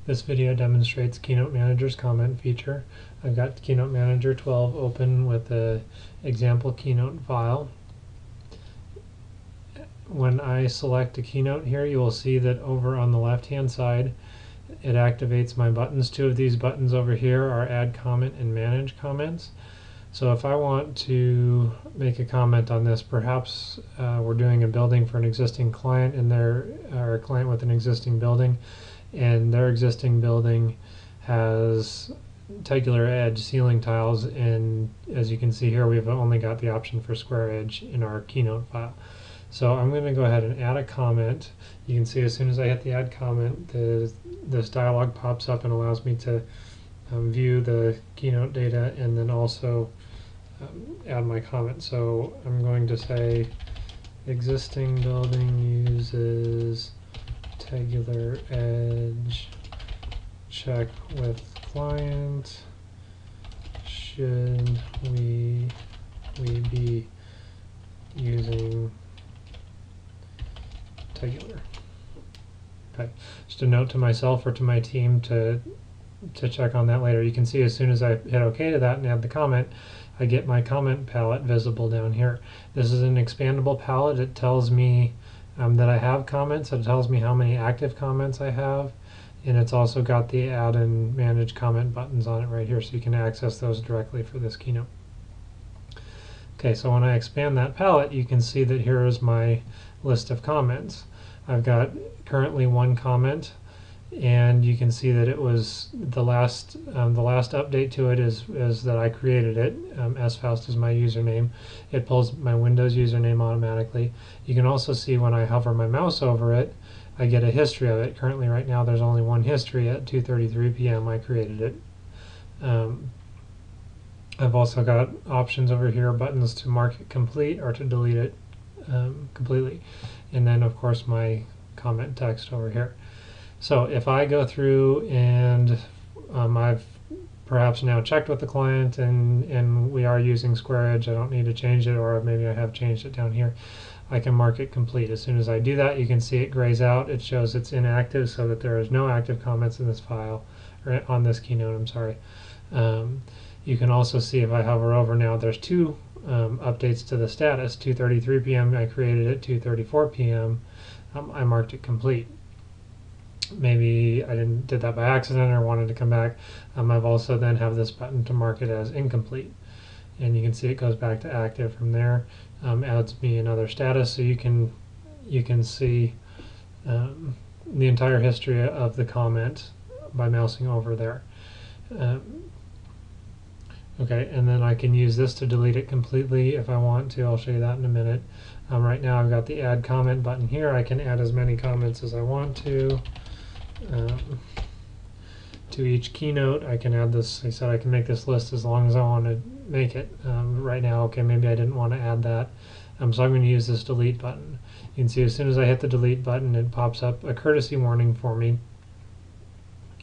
This video demonstrates Keynote Manager's comment feature. I've got Keynote Manager 12 open with the example Keynote file. When I select a Keynote here, you will see that over on the left-hand side, it activates my buttons. Two of these buttons over here are Add Comment and Manage Comments. So if I want to make a comment on this, perhaps we're doing a building for an existing client, and they're a client with an existing building, and their existing building has tegular edge ceiling tiles, and as you can see here, we've only got the option for square edge in our Keynote file. So I'm going to go ahead and add a comment. You can see as soon as I hit the add comment, this dialog pops up and allows me to view the Keynote data and then also add my comment. So I'm going to say existing building uses tegular edge, check with client, should we be using tegular? Okay, just a note to myself or to my team to check on that later. You can see as soon as I hit OK to that and add the comment, I get my comment palette visible down here. This is an expandable palette. It tells me that I have comments. It tells me how many active comments I have, and it's also got the add and manage comment buttons on it right here, so you can access those directly for this Keynote. Okay, so when I expand that palette, you can see that here is my list of comments. I've got currently one comment, and you can see that it was the last update to it is that I created it. sfaust is my username. It pulls my Windows username automatically. You can also see when I hover my mouse over it, I get a history of it. Currently, right now, there's only one history. At 2:33 p.m. I created it. I've also got options over here, buttons to mark it complete or to delete it completely, and then of course my comment text over here. So if I go through and I've perhaps now checked with the client and we are using square edge, I don't need to change it, or maybe I have changed it down here, I can mark it complete. As soon as I do that, you can see it grays out. It shows it's inactive, so that there is no active comments in this file, or on this Keynote, I'm sorry. You can also see if I hover over now, there's two updates to the status. 2:33 p.m. I created it, 2:34 p.m. I marked it complete. Maybe I did that by accident or wanted to come back. I've also then have this button to mark it as incomplete, and you can see it goes back to active from there. Adds me another status, so you can see the entire history of the comment by mousing over there. Okay, and then I can use this to delete it completely if I want to. I'll show you that in a minute. Right now I've got the add comment button here. I can add as many comments as I want to each Keynote. I can add this. I said I can make this list as long as I want to make it. Right now, okay, maybe I didn't want to add that. So I'm going to use this delete button. You can see as soon as I hit the delete button, it pops up a courtesy warning for me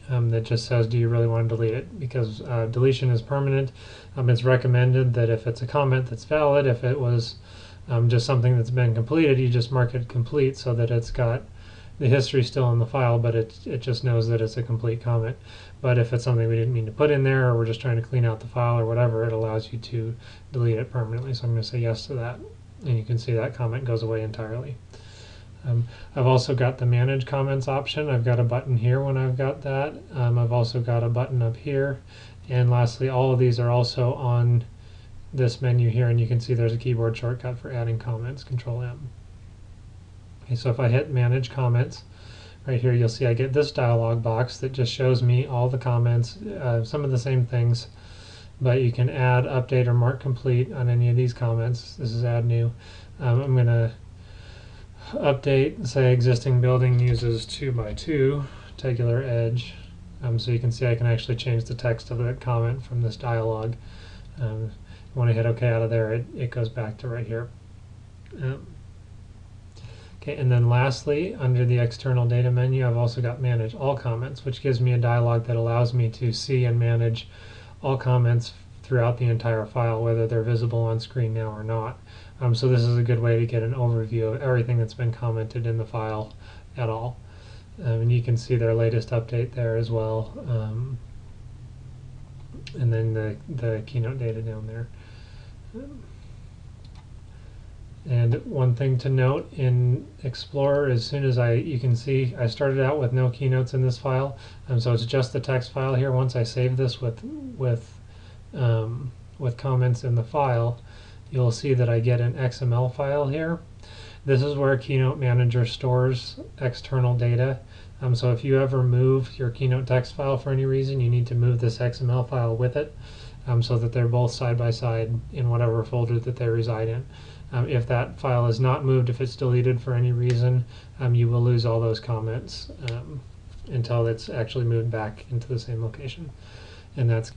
that just says, do you really want to delete it? Because deletion is permanent. It's recommended that if it's a comment that's valid, if it was just something that's been completed, you just mark it complete so that it's got the history still in the file, but it just knows that it's a complete comment. But if it's something we didn't mean to put in there, or we're just trying to clean out the file or whatever, it allows you to delete it permanently. So I'm going to say yes to that, and you can see that comment goes away entirely. I've also got the manage comments option. I've got a button here when I've got that. I've also got a button up here, and lastly, all of these are also on this menu here, and you can see there's a keyboard shortcut for adding comments, Control M. Okay, so if I hit manage comments, right here you'll see I get this dialog box that just shows me all the comments, some of the same things, but you can add, update, or mark complete on any of these comments. This is add new. I'm going to update, say existing building uses 2x2 tegular edge. So you can see I can actually change the text of that comment from this dialog. When I hit OK out of there, it goes back to right here. Okay, and then lastly, under the external data menu, I've also got manage all comments, which gives me a dialog that allows me to see and manage all comments throughout the entire file, whether they're visible on screen now or not. So this is a good way to get an overview of everything that's been commented in the file at all. And you can see their latest update there as well. And then the Keynote data down there. And one thing to note in Explorer, as soon as you can see, I started out with no keynotes in this file, so it's just the text file here. Once I save this with comments in the file, you'll see that I get an XML file here. This is where Keynote Manager stores external data. So if you ever move your Keynote text file for any reason, you need to move this XML file with it, so that they're both side by side in whatever folder that they reside in. If that file is not moved, if it's deleted for any reason, you will lose all those comments until it's actually moved back into the same location. And that's